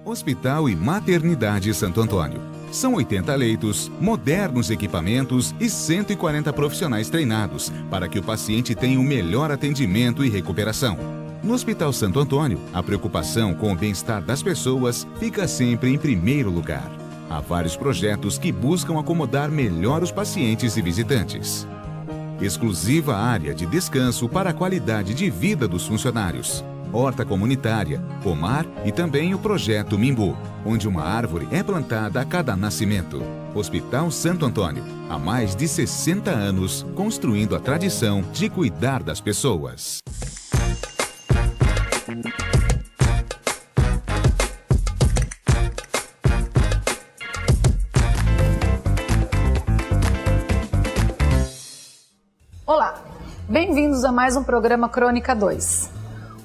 Hospital e Maternidade Santo Antônio. São 80 leitos, modernos equipamentos e 140 profissionais treinados para que o paciente tenha o melhor atendimento e recuperação. No Hospital Santo Antônio, a preocupação com o bem-estar das pessoas fica sempre em primeiro lugar. Há vários projetos que buscam acomodar melhor os pacientes e visitantes. Exclusiva área de descanso para a qualidade de vida dos funcionários. Horta comunitária, pomar e também o projeto Mimbu, onde uma árvore é plantada a cada nascimento. Hospital Santo Antônio, há mais de 60 anos, construindo a tradição de cuidar das pessoas. Olá, bem-vindos a mais um programa Crônica 2.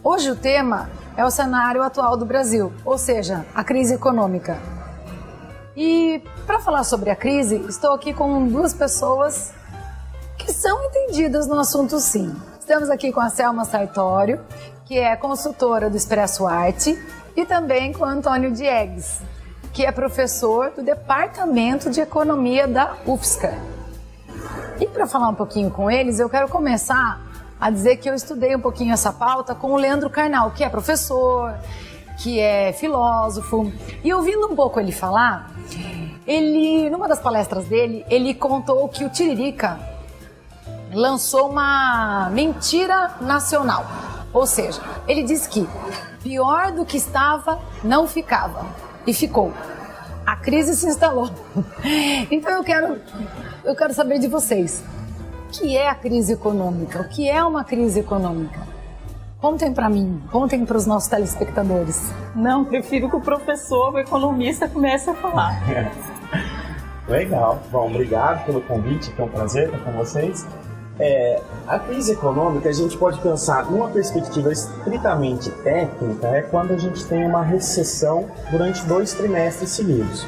Hoje o tema é o cenário atual do Brasil, ou seja, a crise econômica. E para falar sobre a crise, estou aqui com duas pessoas que são entendidas no assunto sim. Estamos aqui com a Selma Sartório, que é consultora do Expresso Arte, e também com o Antônio Diegues, que é professor do Departamento de Economia da UFSCar. E para falar um pouquinho com eles, eu quero começar a dizer que eu estudei um pouquinho essa pauta com o Leandro Carnal, que é professor, que é filósofo. E ouvindo um pouco ele falar, numa das palestras dele, ele contou que o Tiririca lançou uma mentira nacional. Ou seja, ele disse que pior do que estava, não ficava. E ficou. A crise se instalou. Então eu quero saber de vocês. O que é a crise econômica? O que é uma crise econômica? Contem para mim, contem para os nossos telespectadores. Não, prefiro que o professor, o economista, comece a falar. Legal. Bom, obrigado pelo convite, é um prazer estar com vocês. A crise econômica, a gente pode pensar numa perspectiva estritamente técnica, é quando a gente tem uma recessão durante 2 trimestres seguidos.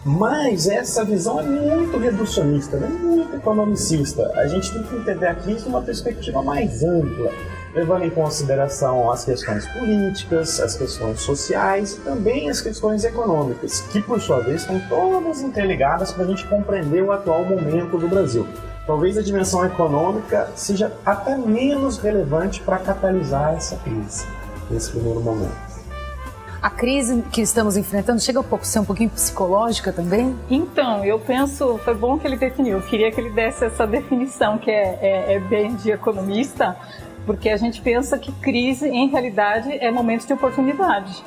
Mas essa visão é muito reducionista, né? Muito economicista. A gente tem que entender a crise numa perspectiva mais ampla, levando em consideração as questões políticas, as questões sociais e também as questões econômicas, que por sua vez estão todas interligadas para a gente compreender o atual momento do Brasil. Talvez a dimensão econômica seja até menos relevante para catalisar essa crise nesse primeiro momento. A crise que estamos enfrentando chega a ser um pouquinho psicológica também? Então, eu penso, foi bom que ele definiu, eu queria que ele desse essa definição que é bem de economista, porque a gente pensa que crise, em realidade, é momento de oportunidade,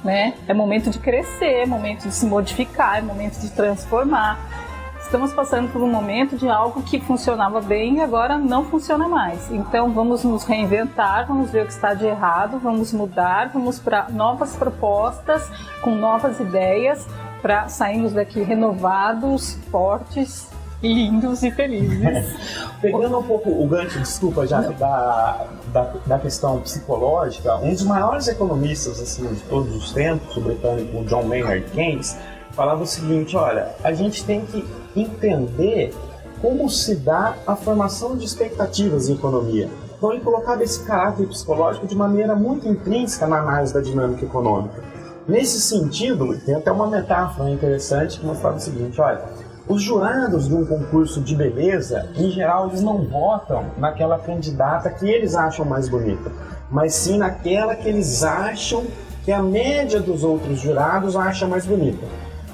né? É momento de crescer, é momento de se modificar, é momento de transformar. Estamos passando por um momento de algo que funcionava bem e agora não funciona mais. Então vamos nos reinventar, vamos ver o que está de errado, vamos mudar, vamos para novas propostas, com novas ideias, para sairmos daqui renovados, fortes, lindos e felizes. Pegando um pouco o gancho, desculpa, já da questão psicológica, um dos maiores economistas assim, de todos os tempos, o britânico John Maynard Keynes, falava o seguinte: olha, a gente tem que entender como se dá a formação de expectativas em economia. Então ele colocava esse caráter psicológico de maneira muito intrínseca na análise da dinâmica econômica. Nesse sentido, tem até uma metáfora interessante que mostrava o seguinte: olha, os jurados de um concurso de beleza, em geral, eles não votam naquela candidata que eles acham mais bonita, mas sim naquela que eles acham que a média dos outros jurados acha mais bonita.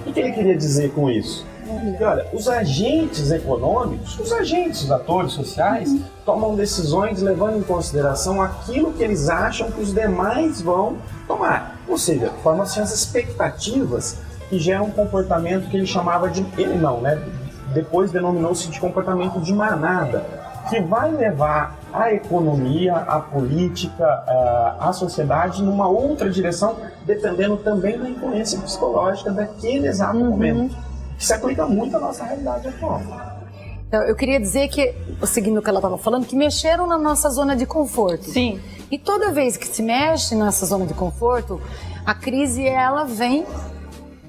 O que ele queria dizer com isso? Porque, olha, os agentes econômicos, os atores sociais, tomam decisões levando em consideração aquilo que eles acham que os demais vão tomar. Ou seja, formam-se as expectativas que geram um comportamento que ele chamava de... Ele não, né? Depois denominou-se de comportamento de manada, que vai levar a economia, a política, a sociedade numa outra direção, dependendo também da influência psicológica daquele exato momento, que se aplica muito à nossa realidade atual. Então, eu queria dizer que, seguindo o que ela estava falando, que mexeram na nossa zona de conforto. Sim. E toda vez que se mexe nessa zona de conforto, a crise ela vem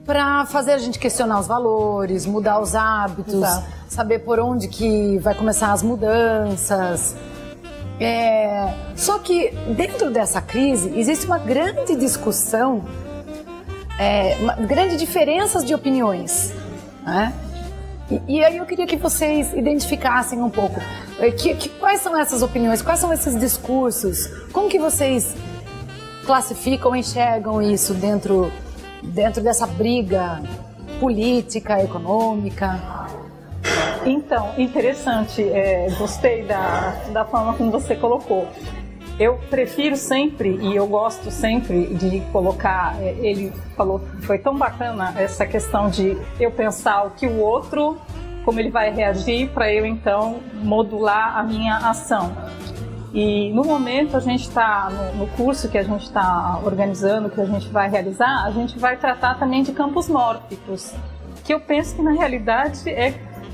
para fazer a gente questionar os valores, mudar os hábitos, saber por onde que vai começar as mudanças. Só que dentro dessa crise existe uma grande discussão grandes diferenças de opiniões, né? E aí eu queria que vocês identificassem um pouco quais são essas opiniões, quais são esses discursos, como que vocês classificam, enxergam isso dentro dessa briga política, econômica? Então, interessante, gostei da forma como você colocou. Eu prefiro sempre, e eu gosto sempre de colocar, ele falou, foi tão bacana essa questão de eu pensar o que o outro, como ele vai reagir, para eu então modular a minha ação. E no momento a gente está, no curso que a gente está organizando, que a gente vai realizar, a gente vai tratar também de campos mórficos, que eu penso que na realidade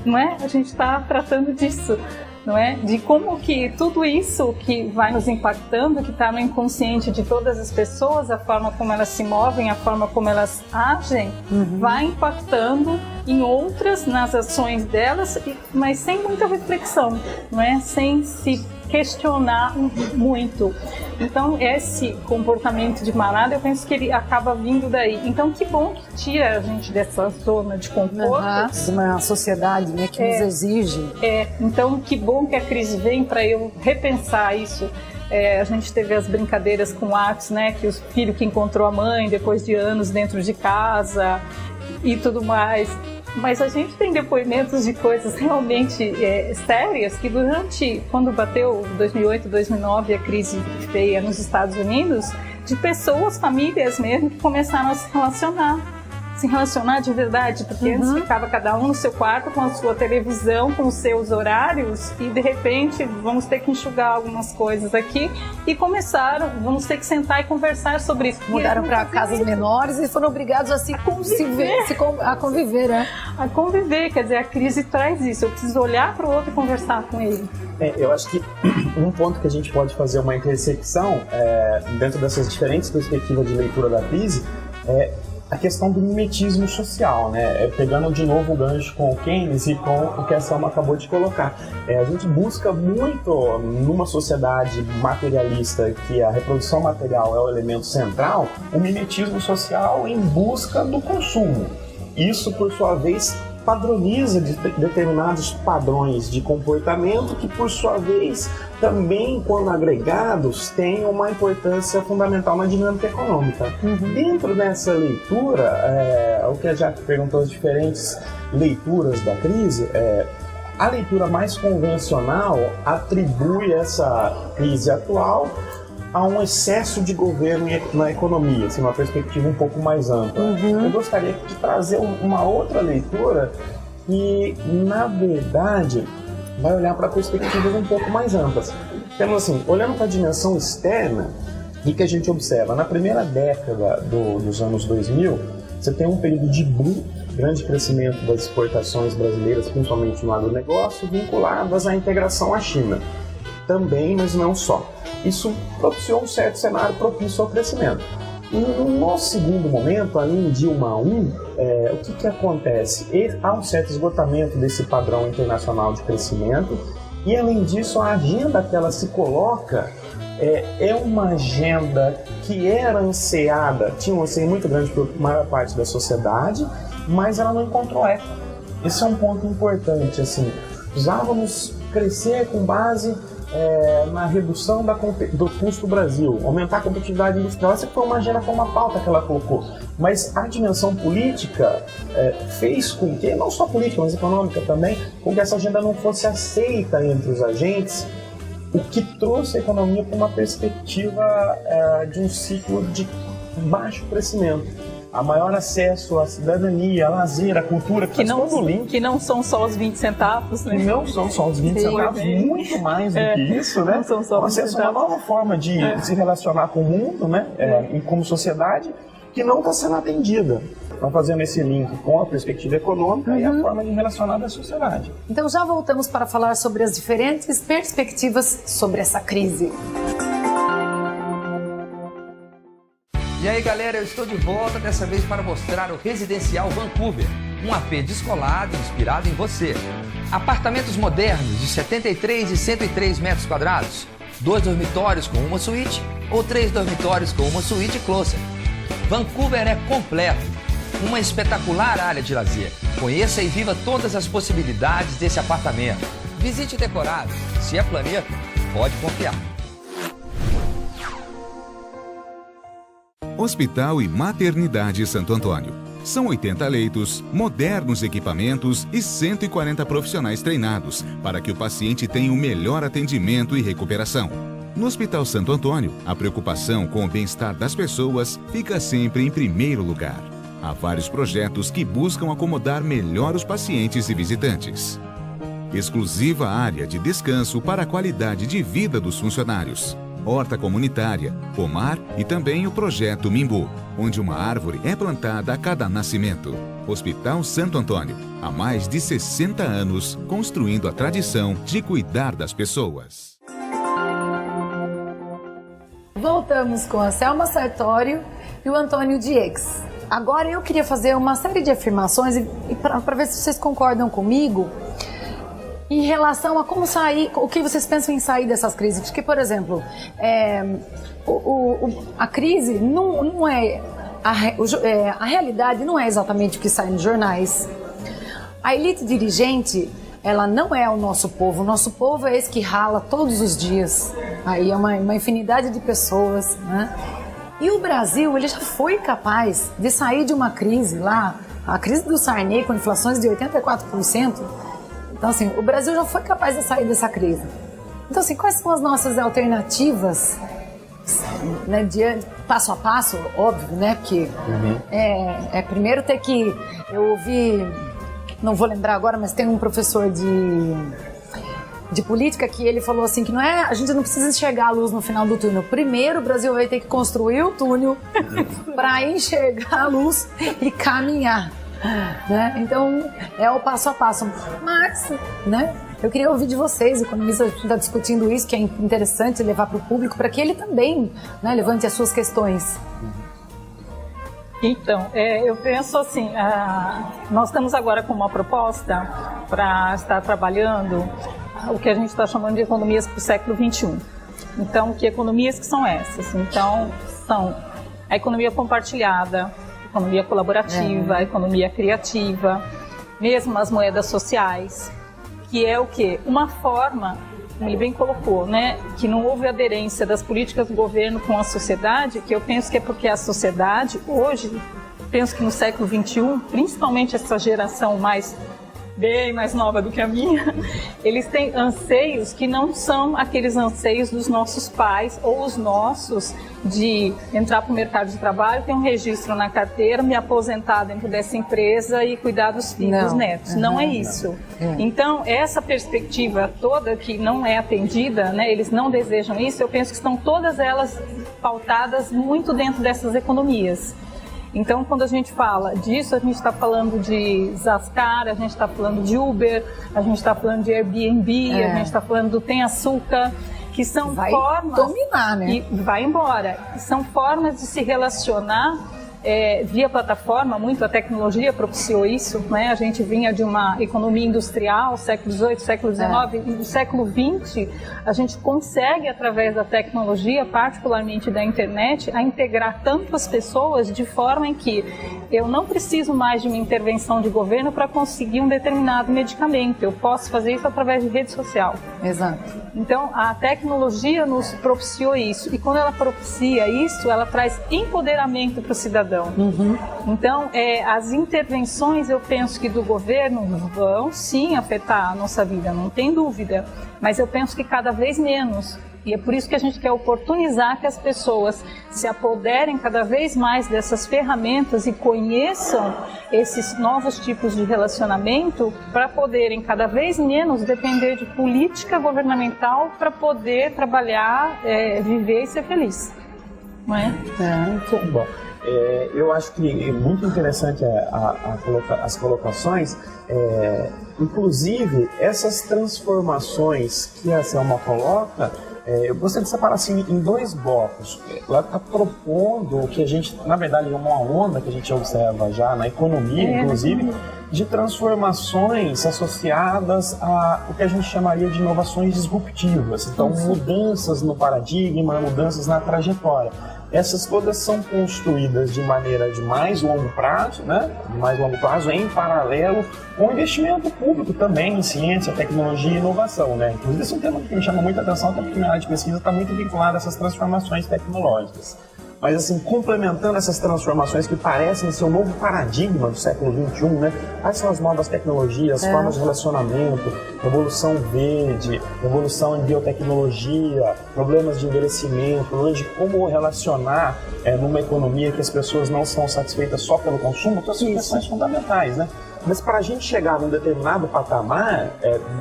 não é? A gente está tratando disso. Não é? De como que tudo isso que vai nos impactando, que está no inconsciente de todas as pessoas, a forma como elas se movem, a forma como elas agem, vai impactando em outras, nas ações delas, mas sem muita reflexão, não é? Sem se questionar muito. Então, esse comportamento de manada, eu penso que ele acaba vindo daí. Então, que bom que tira a gente dessa zona de conforto. De uma sociedade, né, que nos exige. Então, que bom que a crise vem para eu repensar isso. A gente teve as brincadeiras com o Atos, né, que o filho que encontrou a mãe depois de anos dentro de casa e tudo mais. Mas a gente tem depoimentos de coisas realmente sérias que quando bateu 2008, 2009, a crise feia nos Estados Unidos, de pessoas, famílias mesmo, que começaram a se relacionar de verdade, porque antes ficava cada um no seu quarto com a sua televisão, com os seus horários, e de repente vamos ter que enxugar algumas coisas aqui, e vamos ter que sentar e conversar sobre isso. Mudaram para casas menores e foram obrigados a a conviver, né? A conviver, quer dizer, a crise traz isso, eu preciso olhar para o outro e conversar com ele. Eu acho que um ponto que a gente pode fazer uma intersecção dentro dessas diferentes perspectivas de leitura da crise é a questão do mimetismo social, né? Pegando de novo o gancho com o Keynes e com o que a Selma acabou de colocar. A gente busca muito, numa sociedade materialista, que a reprodução material é o elemento central, o mimetismo social em busca do consumo. Isso, por sua vez, padroniza determinados padrões de comportamento que, por sua vez, também, quando agregados, têm uma importância fundamental na dinâmica econômica. Dentro dessa leitura, o que a Jaque perguntou, as diferentes leituras da crise, a leitura mais convencional atribui essa crise atual a um excesso de governo na economia, assim, uma perspectiva um pouco mais ampla. Eu gostaria de trazer uma outra leitura que, na verdade, vai olhar para perspectivas um pouco mais amplas. Temos assim, olhando para a dimensão externa, o que a gente observa? Na primeira década dos anos 2000, você tem um período de boom, grande crescimento das exportações brasileiras, principalmente no agronegócio, vinculadas à integração à China. Também, mas não só. Isso propiciou um certo cenário propício ao crescimento. E no segundo momento, além de Dilma 1, o que acontece? Há um certo esgotamento desse padrão internacional de crescimento e, além disso, a agenda que ela se coloca é uma agenda que era ansiada, tinha um anseio muito grande por maior parte da sociedade, mas ela não encontrou eco. Esse é um ponto importante. Assim, precisávamos crescer com base na redução do custo do Brasil, aumentar a competitividade industrial. Essa foi uma agenda, foi uma pauta que ela colocou. Mas a dimensão política fez com que, não só política, mas econômica também, com que essa agenda não fosse aceita entre os agentes, o que trouxe a economia para uma perspectiva de um ciclo de baixo crescimento. A maior acesso à cidadania, à lazer, à cultura, que não são só os 20 centavos, né? Não são só os 20 centavos, muito mais do que isso, né? Não são só os 20 acesso a uma nova forma de se relacionar com o mundo, né? E como sociedade, que não está sendo atendida. Então, fazendo esse link com a perspectiva econômica e a forma de relacionar da sociedade. Então, já voltamos para falar sobre as diferentes perspectivas sobre essa crise. E aí galera, eu estou de volta, dessa vez para mostrar o Residencial Vancouver, um AP descolado inspirado em você. Apartamentos modernos de 73 e 103 metros quadrados, 2 dormitórios com uma suíte ou 3 dormitórios com uma suíte closet. Vancouver é completo, uma espetacular área de lazer. Conheça e viva todas as possibilidades desse apartamento. Visite decorado. Se é planeta, pode confiar. Hospital e Maternidade Santo Antônio. São 80 leitos, modernos equipamentos e 140 profissionais treinados para que o paciente tenha o melhor atendimento e recuperação. No Hospital Santo Antônio, a preocupação com o bem-estar das pessoas fica sempre em primeiro lugar. Há vários projetos que buscam acomodar melhor os pacientes e visitantes. Exclusiva área de descanso para a qualidade de vida dos funcionários. Horta comunitária, pomar e também o projeto Mimbu, onde uma árvore é plantada a cada nascimento. Hospital Santo Antônio, há mais de 60 anos, construindo a tradição de cuidar das pessoas. Voltamos com a Selma Sartório e o Antônio Diegues. Agora eu queria fazer uma série de afirmações e para ver se vocês concordam comigo em relação a como sair, o que vocês pensam em sair dessas crises. Porque, por exemplo, a crise não é... A realidade não é exatamente o que sai nos jornais. A elite dirigente, ela não é o nosso povo. O nosso povo é esse que rala todos os dias. Aí é uma infinidade de pessoas, né? E o Brasil, ele já foi capaz de sair de uma crise lá, a crise do Sarney com inflações de 84%. Então, assim, o Brasil já foi capaz de sair dessa crise. Então, assim, quais são as nossas alternativas, né, passo a passo, óbvio, né? Porque primeiro ter que... Eu ouvi, não vou lembrar agora, mas tem um professor de política que ele falou assim, que a gente não precisa enxergar a luz no final do túnel. Primeiro o Brasil vai ter que construir o túnel para enxergar a luz e caminhar. Né? Então é o passo a passo, mas, né, eu queria ouvir de vocês, economistas, a gente está discutindo isso, que é interessante levar para o público, para que ele também, né, levante as suas questões. Então, eu penso assim, nós estamos agora com uma proposta para estar trabalhando o que a gente está chamando de economias para o século XXI. Então, que economias que são essas? Então, são a economia compartilhada, economia colaborativa, economia criativa, mesmo as moedas sociais, que é o quê? Uma forma, como ele bem colocou, né, que não houve aderência das políticas do governo com a sociedade, que eu penso que é porque a sociedade, hoje, penso que no século XXI, principalmente essa geração bem mais nova do que a minha, eles têm anseios que não são aqueles anseios dos nossos pais ou os nossos de entrar para o mercado de trabalho, ter um registro na carteira, me aposentar dentro dessa empresa e cuidar dos filhos, dos netos. Não é isso. Então, essa perspectiva toda que não é atendida, né, eles não desejam isso, eu penso que estão todas elas pautadas muito dentro dessas economias. Então, quando a gente fala disso, a gente está falando de Zascar, a gente está falando de Uber, a gente está falando de Airbnb, a gente está falando do Tem Açúcar, que são formas... Vai dominar, né? E vai embora. São formas de se relacionar via plataforma, muito a tecnologia propiciou isso, né? A gente vinha de uma economia industrial, século XVIII, século XIX, e no século XX a gente consegue, através da tecnologia, particularmente da internet, a integrar tantas pessoas de forma em que eu não preciso mais de uma intervenção de governo para conseguir um determinado medicamento, eu posso fazer isso através de rede social. Exato. Então, a tecnologia nos propiciou isso, e quando ela propicia isso, ela traz empoderamento para o cidadão. Então, as intervenções, eu penso que do governo vão sim afetar a nossa vida, não tem dúvida, mas eu penso que cada vez menos. E é por isso que a gente quer oportunizar que as pessoas se apoderem cada vez mais dessas ferramentas e conheçam esses novos tipos de relacionamento para poderem cada vez menos depender de política governamental para poder trabalhar, viver e ser feliz. Não é? Muito bom. Eu acho que é muito interessante as colocações, inclusive essas transformações que a Selma coloca. Eu gostaria de separar assim em dois blocos. Ela está propondo o que a gente, na verdade, é uma onda que a gente observa já na economia, inclusive, de transformações associadas a o que a gente chamaria de inovações disruptivas. Então, mudanças no paradigma, mudanças na trajetória. essas todas são construídas de maneira de mais longo prazo, né? De mais longo prazo, em paralelo com investimento público também em ciência, tecnologia e inovação, né? Inclusive, esse é um tema que me chama muita atenção, até porque minha área de pesquisa está muito vinculada a essas transformações tecnológicas. Mas, assim, complementando essas transformações que parecem ser um novo paradigma do século XXI, né? Quais são as novas tecnologias, formas de relacionamento, revolução verde, revolução em biotecnologia, problemas de envelhecimento, problemas de como relacionar numa economia que as pessoas não são satisfeitas só pelo consumo, todas são questões fundamentais, né? Mas para a gente chegar num determinado patamar,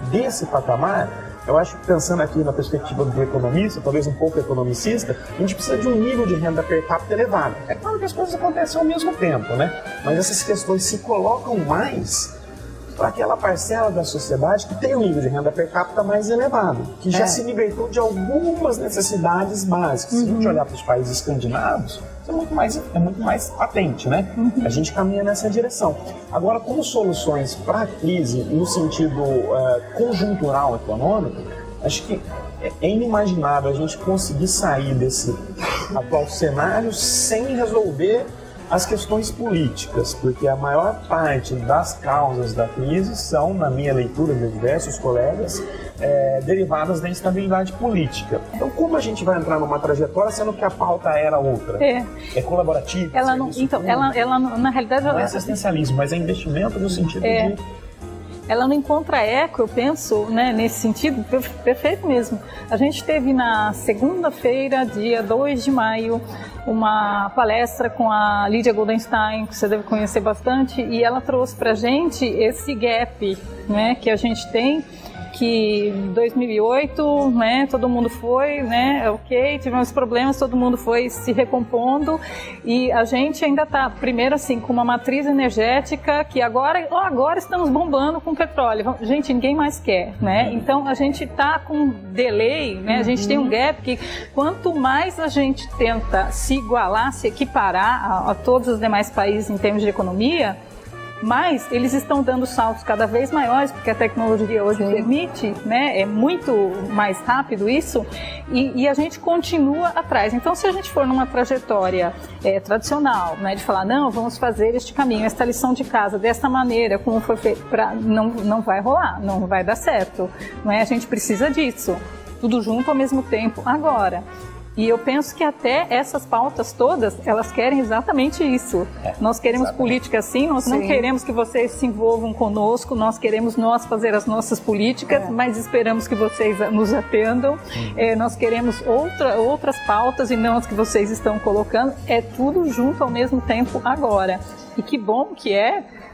desse patamar, eu acho que pensando aqui na perspectiva do economista, talvez um pouco economicista, a gente precisa de um nível de renda per capita elevado. É claro que as coisas acontecem ao mesmo tempo, né? Mas essas questões se colocam mais para aquela parcela da sociedade que tem um nível de renda per capita mais elevado, que já se libertou de algumas necessidades básicas. Se a gente olhar para os países escandinavos, isso é muito mais patente, né? A gente caminha nessa direção. Agora, como soluções para a crise, no sentido conjuntural econômico, acho que é inimaginável a gente conseguir sair desse atual cenário sem resolver as questões políticas, porque a maior parte das causas da crise são, na minha leitura de diversos colegas, derivadas da instabilidade política. Então, como a gente vai entrar numa trajetória, sendo que a pauta era outra? É colaborativa? Ela não, então, ela na realidade... Não é assistencialismo, mas é investimento no sentido de... Ela não encontra eco, eu penso, né, nesse sentido, perfeito mesmo. A gente teve na segunda-feira, dia 2 de maio, uma palestra com a Lídia Goldenstein, que você deve conhecer bastante, e ela trouxe para a gente esse gap, né, que a gente tem, que em 2008, né, todo mundo foi, né, ok, tivemos problemas, todo mundo foi se recompondo e a gente ainda está, primeiro assim, com uma matriz energética que agora estamos bombando com petróleo. Gente, ninguém mais quer, né? Então a gente está com um delay, né? A gente tem um gap que quanto mais a gente tenta se igualar, se equiparar a todos os demais países em termos de economia, mas eles estão dando saltos cada vez maiores, porque a tecnologia hoje permite, né? É muito mais rápido isso, e a gente continua atrás. Então, se a gente for numa trajetória tradicional, né, de falar, não, vamos fazer este caminho, esta lição de casa, desta maneira, como foi feito, não vai rolar, não vai dar certo. Não é? A gente precisa disso, tudo junto ao mesmo tempo, agora. E eu penso que até essas pautas todas, elas querem exatamente isso. Nós queremos política assim, nós não queremos que vocês se envolvam conosco, nós queremos fazer as nossas políticas, mas esperamos que vocês nos atendam. Nós queremos outras pautas e não as que vocês estão colocando. É tudo junto ao mesmo tempo agora. E que bom que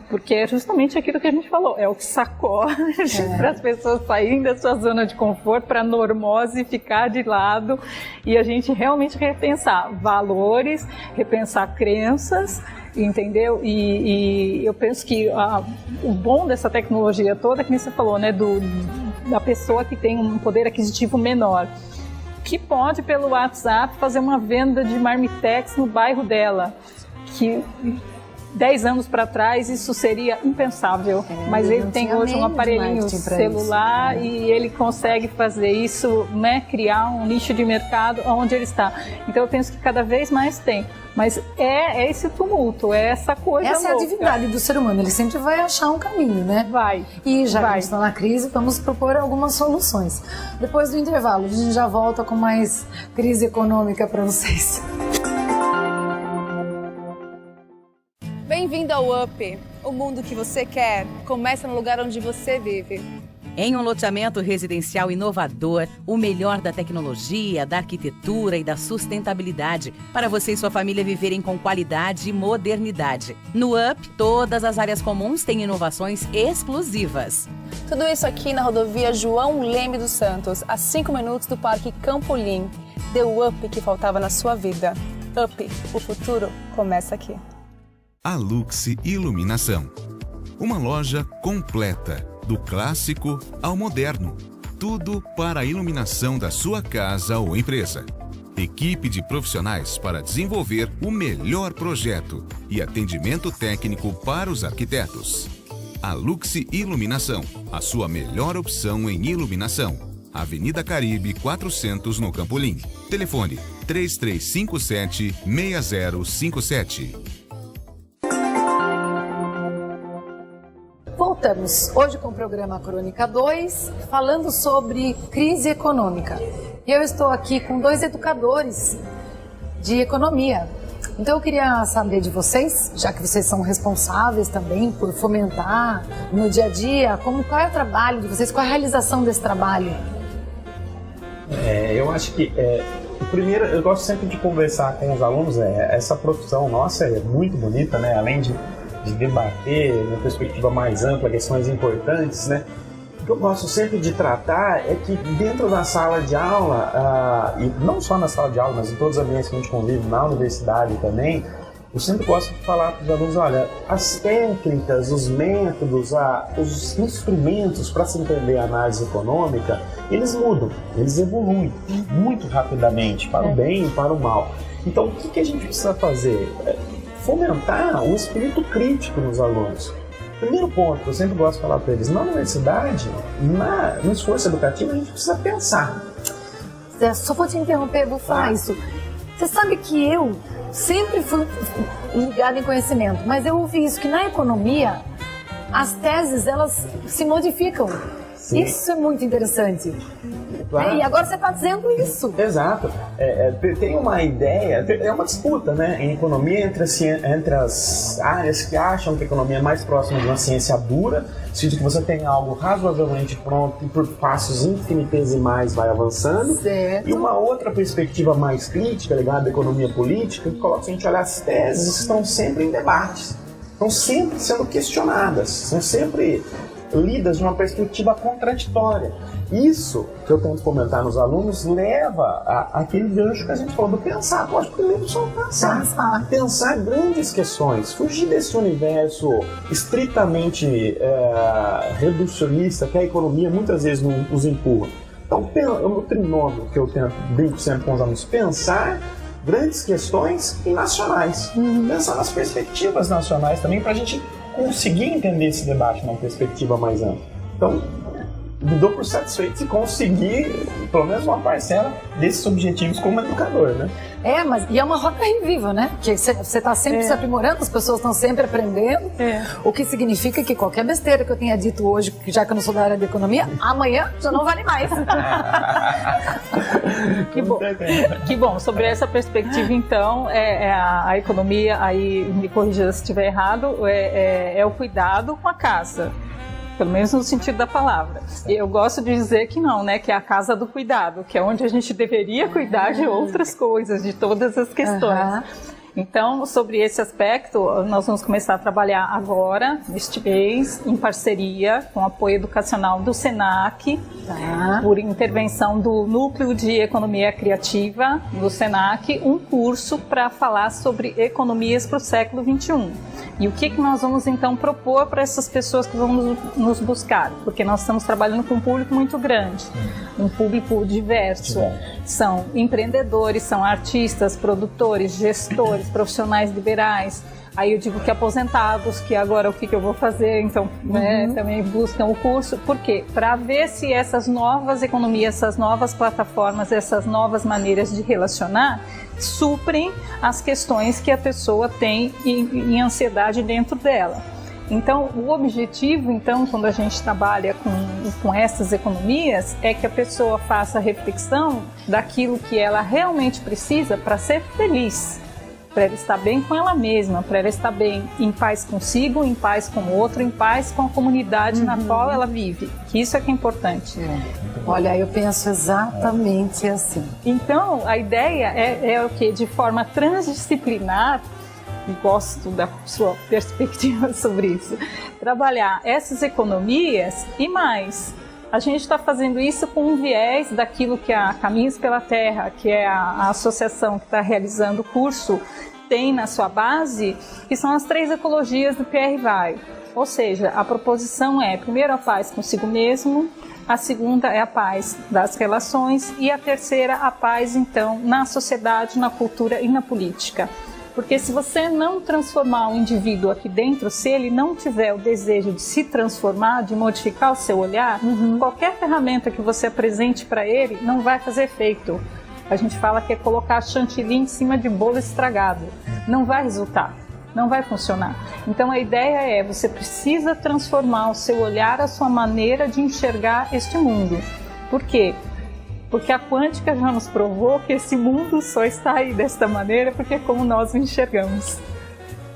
porque é justamente aquilo que a gente falou, é o que sacode para as pessoas saírem da sua zona de conforto, para a normose ficar de lado e a gente realmente repensar valores, repensar crenças, entendeu? E eu penso que o bom dessa tecnologia toda, que você falou, né, da pessoa que tem um poder aquisitivo menor, que pode pelo WhatsApp fazer uma venda de marmitex no bairro dela, que 10 anos para trás isso seria impensável, mas ele tem hoje um aparelhinho celular e ele consegue fazer isso, né, criar um nicho de mercado onde ele está. Então eu penso que cada vez mais tem, mas é esse tumulto, é essa coisa essa louca. É a divindade do ser humano, ele sempre vai achar um caminho, né? Vai. E já que a gente está na crise, vamos propor algumas soluções. Depois do intervalo, a gente já volta com mais crise econômica para vocês. Bem-vindo ao UP. O mundo que você quer começa no lugar onde você vive. Em um loteamento residencial inovador, o melhor da tecnologia, da arquitetura e da sustentabilidade para você e sua família viverem com qualidade e modernidade. No UP, todas as áreas comuns têm inovações exclusivas. Tudo isso aqui na rodovia João Leme dos Santos, a 5 minutos do Parque Campolim. Deu o up que faltava na sua vida. UP, o futuro começa aqui. A Luxe Iluminação. Uma loja completa, do clássico ao moderno. Tudo para a iluminação da sua casa ou empresa. Equipe de profissionais para desenvolver o melhor projeto e atendimento técnico para os arquitetos. A Luxe Iluminação, a sua melhor opção em iluminação. Avenida Caribe 400 no Campolim. Telefone 3357-6057. Voltamos hoje com o programa Crônica 2, falando sobre crise econômica. E eu estou aqui com 2 educadores de economia. Então eu queria saber de vocês, já que vocês são responsáveis também por fomentar no dia a dia, qual é o trabalho de vocês, qual é a realização desse trabalho? Eu acho que, primeiro, eu gosto sempre de conversar com os alunos, essa profissão nossa é muito bonita, né? Além de debater, na perspectiva mais ampla, questões importantes, né? O que eu gosto sempre de tratar é que dentro da sala de aula, e não só na sala de aula, mas em todos os ambientes que a gente convive, na universidade também, eu sempre gosto de falar para os alunos, olha, as técnicas, os métodos, os instrumentos para se entender a análise econômica, eles mudam, eles evoluem muito rapidamente, para o bem e para o mal. Então, o que a gente precisa fazer? Fomentar o espírito crítico nos alunos. Primeiro ponto que eu sempre gosto de falar para eles, na universidade, no esforço educativo, a gente precisa pensar. Só vou te interromper, vou falar isso. Você sabe que eu sempre fui ligada em conhecimento, mas eu ouvi isso, que na economia, as teses, elas se modificam. Sim. Isso é muito interessante. Claro. E agora você está dizendo isso. Exato. Tem uma ideia, é uma disputa, né, em economia entre as áreas que acham que a economia é mais próxima de uma ciência dura, sendo que você tem algo razoavelmente pronto e por passos infinitesimais vai avançando. Certo. E uma outra perspectiva mais crítica, ligada à economia política, que coloca a gente olhar as teses estão sempre em debates, estão sempre sendo questionadas, são sempre lidas de uma perspectiva contraditória. Isso que eu tento comentar nos alunos leva àquele gancho que a gente falou do pensar. Pode primeiro só pensar grandes questões, fugir desse universo estritamente reducionista que a economia muitas vezes nos empurra. Então, o trinômio que eu brinco sempre com os alunos, pensar grandes questões e nacionais. Pensar nas perspectivas nacionais também, para a gente conseguir entender esse debate numa perspectiva mais ampla. Então, me dou por satisfeito se conseguir pelo menos uma parcela desses objetivos como educador, né? E é uma roda viva, né? Porque você está sempre se aprimorando, as pessoas estão sempre aprendendo, o que significa que qualquer besteira que eu tenha dito hoje, já que eu não sou da área de economia, amanhã já não vale mais. Que bom. Sobre essa perspectiva, então, a economia, aí me corrija se estiver errado, é o cuidado com a casa. Pelo menos no sentido da palavra. Eu gosto de dizer que não, né? Que é a casa do cuidado, que é onde a gente deveria cuidar de outras coisas, de todas as questões. Então, sobre esse aspecto, nós vamos começar a trabalhar agora, este mês, em parceria com o apoio educacional do SENAC, por intervenção do Núcleo de Economia Criativa do SENAC, um curso para falar sobre economias para o século XXI. E o que nós vamos então propor para essas pessoas que vão nos buscar? Porque nós estamos trabalhando com um público muito grande, um público diverso. São empreendedores, são artistas, produtores, gestores, profissionais liberais. Aí eu digo que aposentados, que agora o que eu vou fazer, então também buscam o curso. Por quê? Para ver se essas novas economias, essas novas plataformas, essas novas maneiras de relacionar suprem as questões que a pessoa tem em ansiedade dentro dela. Então, o objetivo, então, quando a gente trabalha com essas economias, é que a pessoa faça a reflexão daquilo que ela realmente precisa para ser feliz, para ela estar bem com ela mesma, para ela estar bem em paz consigo, em paz com o outro, em paz com a comunidade na qual ela vive. Que isso é que é importante. Olha, eu penso exatamente assim. Então, a ideia é o quê? De forma transdisciplinar, e gosto da sua perspectiva sobre isso, trabalhar essas economias e mais. A gente está fazendo isso com um viés daquilo que a Caminhos pela Terra, que é a associação que está realizando o curso, tem na sua base, que são as 3 ecologias do Pierre Weil. Ou seja, a proposição é, primeiro, a paz consigo mesmo, a segunda é a paz das relações e a terceira, a paz, então, na sociedade, na cultura e na política. Porque se você não transformar o indivíduo aqui dentro, se ele não tiver o desejo de se transformar, de modificar o seu olhar, qualquer ferramenta que você apresente para ele não vai fazer efeito. A gente fala que é colocar chantilly em cima de bolo estragado. Não vai resultar, não vai funcionar. Então a ideia é, você precisa transformar o seu olhar, a sua maneira de enxergar este mundo. Por quê? Porque a quântica já nos provou que esse mundo só está aí desta maneira porque é como nós o enxergamos.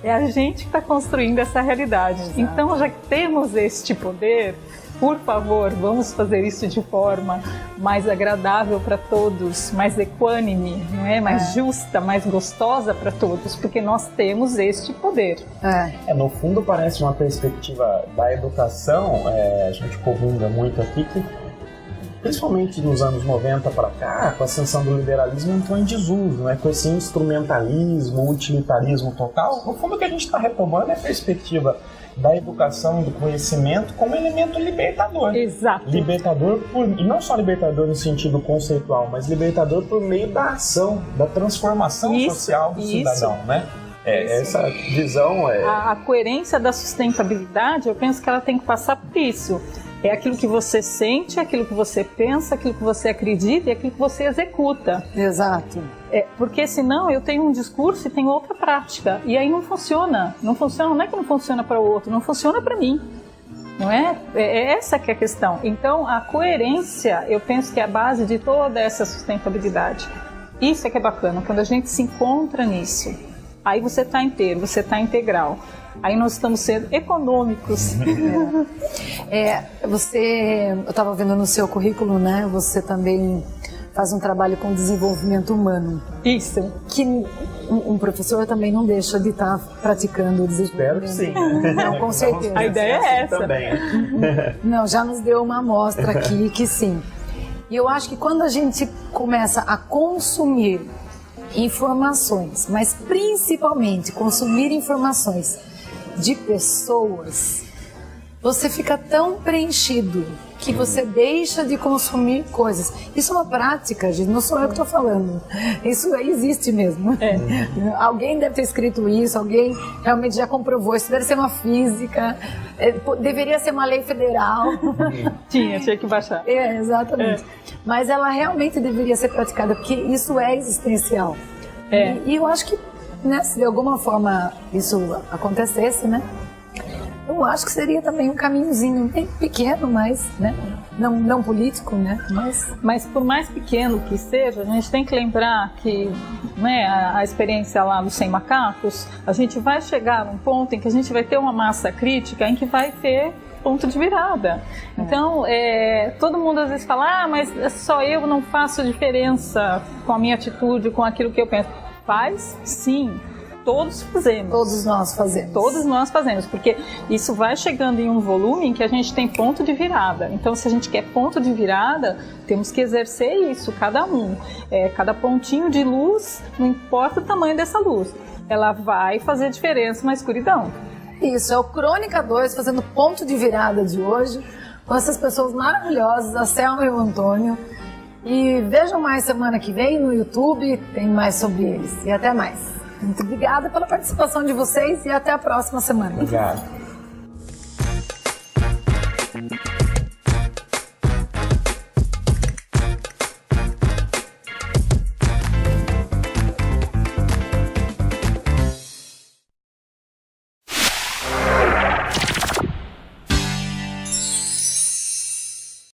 É a gente que está construindo essa realidade. Exato. Então, já que temos este poder, por favor, vamos fazer isso de forma mais agradável para todos, mais equânime, não é? Mais justa, mais gostosa para todos, porque nós temos este poder. No fundo, parece uma perspectiva da educação, a gente comunga muito aqui, que principalmente nos anos 90 para cá, com a ascensão do liberalismo, entrou em desuso, né? Com esse instrumentalismo, utilitarismo total. No fundo, o que a gente está retomando é a perspectiva da educação, do conhecimento, como elemento libertador. Exato. Libertador, e não só libertador no sentido conceitual, mas libertador por meio da ação, da transformação social do cidadão, né? Essa visão é... A coerência da sustentabilidade, eu penso que ela tem que passar por isso. É aquilo que você sente, aquilo que você pensa, aquilo que você acredita e aquilo que você executa. Exato. Porque senão eu tenho um discurso e tenho outra prática. E aí não funciona. Não funciona, não é que não funciona para o outro, não funciona para mim. Não é? É essa que é a questão. Então a coerência, eu penso que é a base de toda essa sustentabilidade. Isso é que é bacana, quando a gente se encontra nisso. Aí você está inteiro, você está integral. Aí nós estamos sendo econômicos. Eu estava vendo no seu currículo, né? Você também faz um trabalho com desenvolvimento humano. Isso. Que um professor também não deixa de estar praticando o desenvolvimento. Espero que sim. Não, com certeza. A ideia é essa. Também. Não, já nos deu uma amostra aqui que sim. E eu acho que quando a gente começa a consumir informações, mas principalmente consumir informações de pessoas, você fica tão preenchido que você deixa de consumir coisas. Isso é uma prática, gente, não sou eu que estou falando. Isso existe mesmo. Alguém deve ter escrito isso, alguém realmente já comprovou. Isso deve ser uma física, deveria ser uma lei federal. Tinha que baixar. Exatamente. Mas ela realmente deveria ser praticada, porque isso é existencial. E eu acho que, né, se de alguma forma isso acontecesse, né, eu acho que seria também um caminhozinho bem pequeno, mas, né, não político, né, mas por mais pequeno que seja, a gente tem que lembrar que, né, a experiência lá dos 100 macacos, a gente vai chegar num ponto em que a gente vai ter uma massa crítica em que vai ter ponto de virada. Então, todo mundo às vezes fala, mas só eu não faço diferença com a minha atitude, com aquilo que eu penso. Faz, sim. Todos fazemos. Todos nós fazemos. Todos nós fazemos, porque isso vai chegando em um volume em que a gente tem ponto de virada. Então, se a gente quer ponto de virada, temos que exercer isso, cada um. Cada pontinho de luz, não importa o tamanho dessa luz, ela vai fazer diferença na escuridão. Isso, é o Crônica 2 fazendo ponto de virada de hoje, com essas pessoas maravilhosas, a Selma e o Antônio. E vejam mais semana que vem no YouTube, tem mais sobre eles. E até mais. Muito obrigada pela participação de vocês e até a próxima semana. Obrigado.